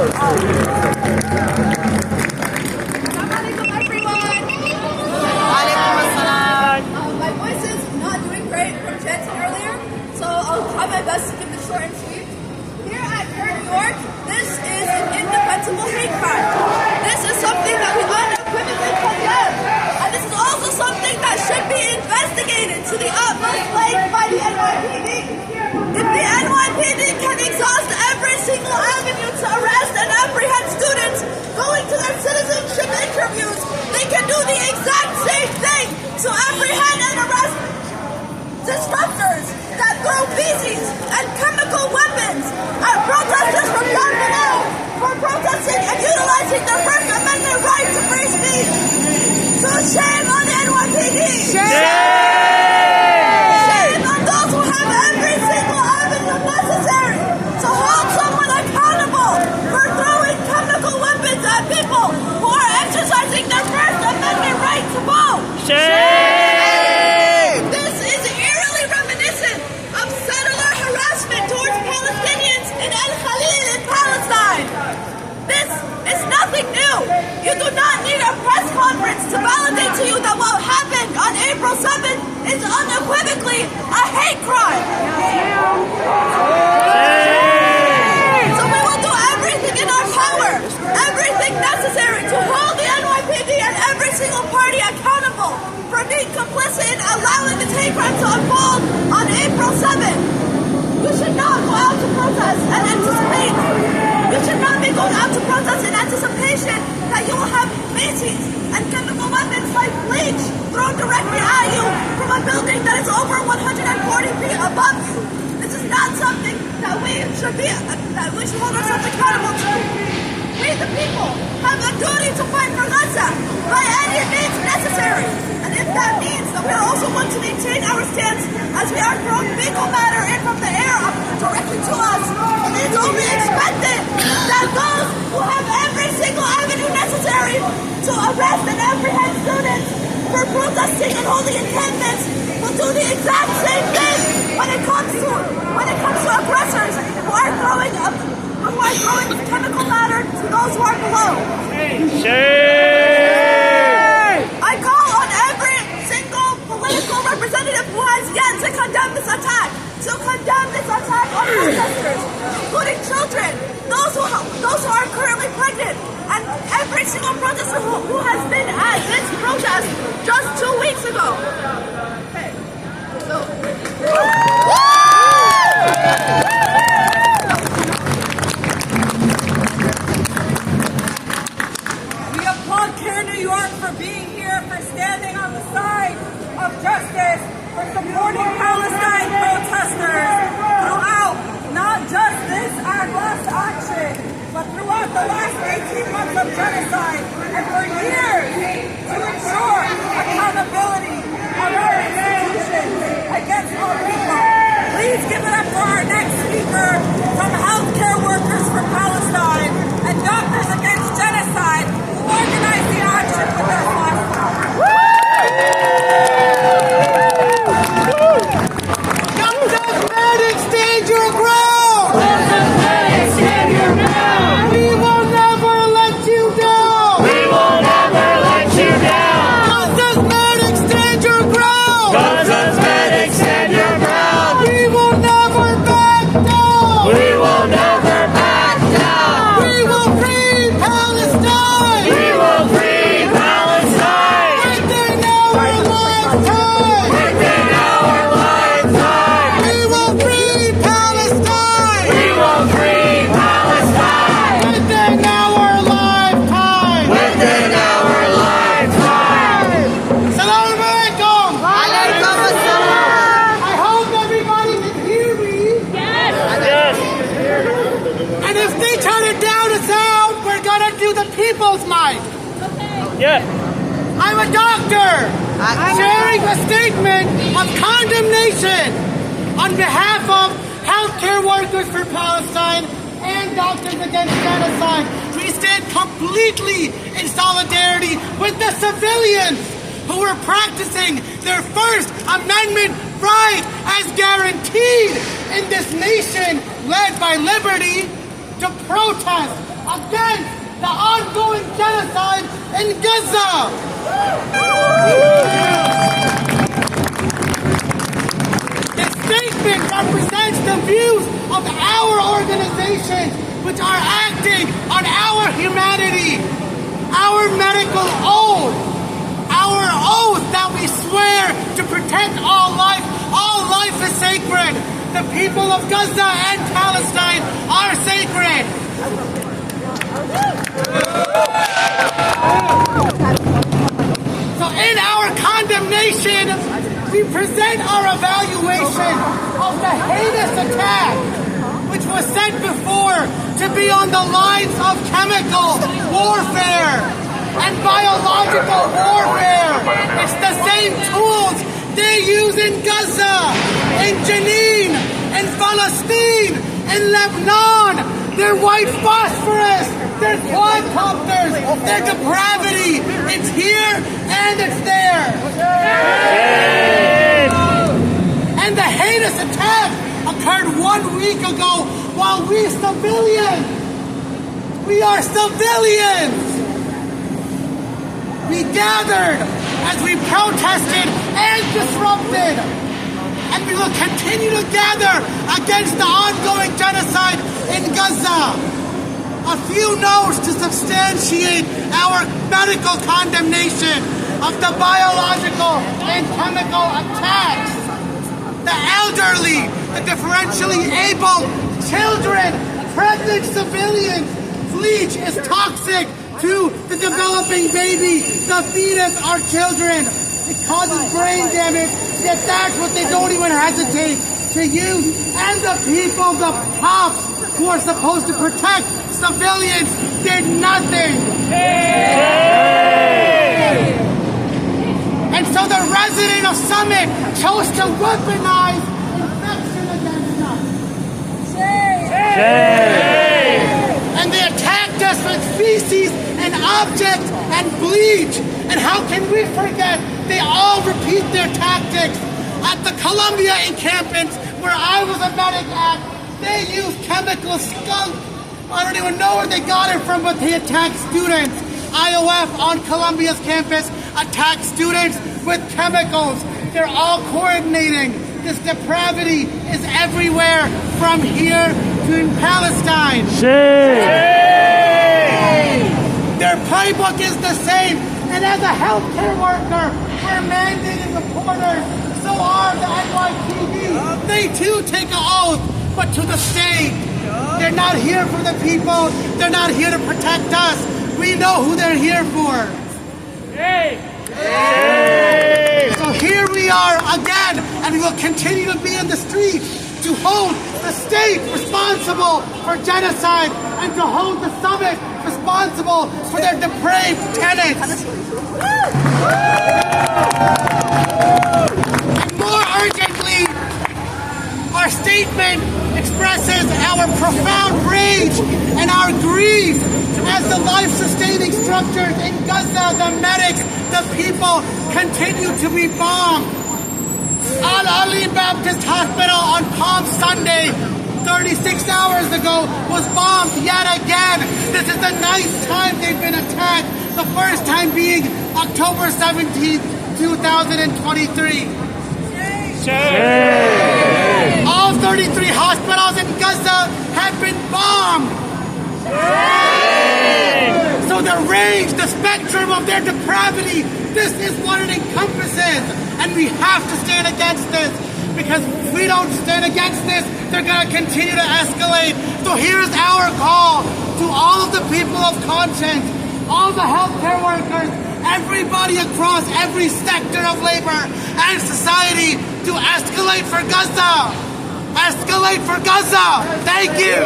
everyone. My voice is not doing great from chanting earlier, so I'll try my best to keep it short and sweet. Here at CUNY, New York, this is an indefensible hate crime. This is something that we unequivocally condemn, and this is also something that should be investigated to the utmost length by the NYPD. If the NYPD can exhaust every single avenue to arrest and apprehend students going to their citizenship interviews, they can do the exact same thing to apprehend and arrest disruptors that throw feces and chemical weapons at protesters from down below for protesting and utilizing their First Amendment right to free speech. So shame on the NYPD! Shame on those who have every single avenue necessary to hold someone accountable for throwing chemical weapons at people who are exercising their First Amendment right to vote. This is eerily reminiscent of settler harassment towards Palestinians in Al-Khalil in Palestine. This is nothing new. You do not need a press conference to validate to you that what happened on April 7th is unequivocally a hate crime. So we will do everything in our power, everything necessary to hold the NYPD and every single party accountable for being complicit in allowing this hate crime to unfold on April 7th. You should not go out to protest and anticipate. You should not be going out to protest in anticipation that you will have feces and chemical weapons like bleach thrown directly at you from a building that is over 140 feet above you. This is not something that we should hold ourselves accountable to. We, the people, have a duty to fight for Gaza by any means necessary. And if that means that we are also going to maintain our stance as we are throwing fecal matter in from the air up directly to us, and it is only expected that those who have every single avenue necessary to arrest and apprehend students for protesting and holding encampments will do the exact same thing when it comes to aggressors who are throwing chemical matter to those who are below. I call on every single political representative who has yet to condemn this attack on protesters, including children, those who are currently pregnant, and every single protester who has been at this protest just 2 weeks ago. Okay. We applaud CUNY New York for being here, for standing on the side of justice, for supporting Palestine protesters throughout not just this our last action, but throughout the last 18 months of genocide, and for years to ensure accountability of our institutions against our people. Please give it up for our next speaker from healthcare workers for Palestine and Doctors Against Genocide, who organized the action with us last summer. Stand your ground! Stand your ground! We will never let you down! We will never let you down! Gaza's medics, stand your ground! Gaza's medics, stand your ground! We will never back down! We will never back down! We will free Palestine! We will free Palestine! Within our lifetime! Within our lifetime! We will free Palestine! We will free Palestine! Within our lifetime! Within our lifetime! Assalamu alaikum! Alaikum assalam! I hope everybody can hear me. Yes! Yes! And if they turn it down a sound, we're gonna do the people's mic. Okay. Yeah. I'm a doctor. Sharing a statement of condemnation on behalf of healthcare workers for Palestine and Doctors Against Genocide. We stand completely in solidarity with the civilians who were practicing their First Amendment right as guaranteed in this nation led by liberty to protest against the ongoing genocide in Gaza. This statement represents the views of our organizations, which are acting on our humanity, our medical oath, our oath that we swear to protect all life. All life is sacred. The people of Gaza and Palestine are sacred. So in our condemnation, we present our evaluation of the heinous attack, which was said before to be on the lines of chemical warfare and biological warfare. It's the same tools they use in Gaza, in Jenin, in Palestine, in Lebanon. Their white phosphorus, their quadcopters, their depravity. It's here and it's there. And the heinous attack occurred 1 week ago while we are civilians. We gathered as we protested and disrupted. And we will continue to gather against the ongoing genocide in Gaza. A few notes to substantiate our medical condemnation of the biological and chemical attacks. The elderly, the differentially able, children, pregnant civilians. Bleach is toxic to the developing baby, the fetus, our children. It causes brain damage, yet that's what they don't even hesitate to use. And the people, the cops who are supposed to protect civilians did nothing. And so the resident of Summit chose to weaponize infection against us. And they attacked us with feces and objects and bleach. And how can we forget? They all repeat their tactics. At the Columbia encampments, where I was a medic at, they used chemical skunk. I don't even know where they got it from, but they attacked students. IOF on Columbia's campus attacked students with chemicals. They're all coordinating. This depravity is everywhere, from here to in Palestine. Their playbook is the same. And as a healthcare worker, we're mandated reporters. So are the NYPD. They too take an oath, but to the state. They're not here for the people. They're not here to protect us. We know who they're here for. So here we are again, and we will continue to be in the streets to hold the state responsible for genocide and to hold the Summit responsible for their depraved tenets. And more urgently, our statement expresses our profound rage and our grief as the life-sustaining structures in Gaza, the medics, the people, continue to be bombed. Al-Ali Baptist Hospital on Palm Sunday, 36 hours ago, was bombed yet again. This is the 9th time they've been attacked, the first time being October 17th, 2023. All 33 hospitals in Gaza have been bombed. So the range, the spectrum of their depravity, this is what it encompasses. And we have to stand against this, because if we don't stand against this, they're going to continue to escalate. So here's our call to all of the people of conscience, all the healthcare workers, everybody across every sector of labor and society to escalate for Gaza. Escalate for Gaza. Thank you.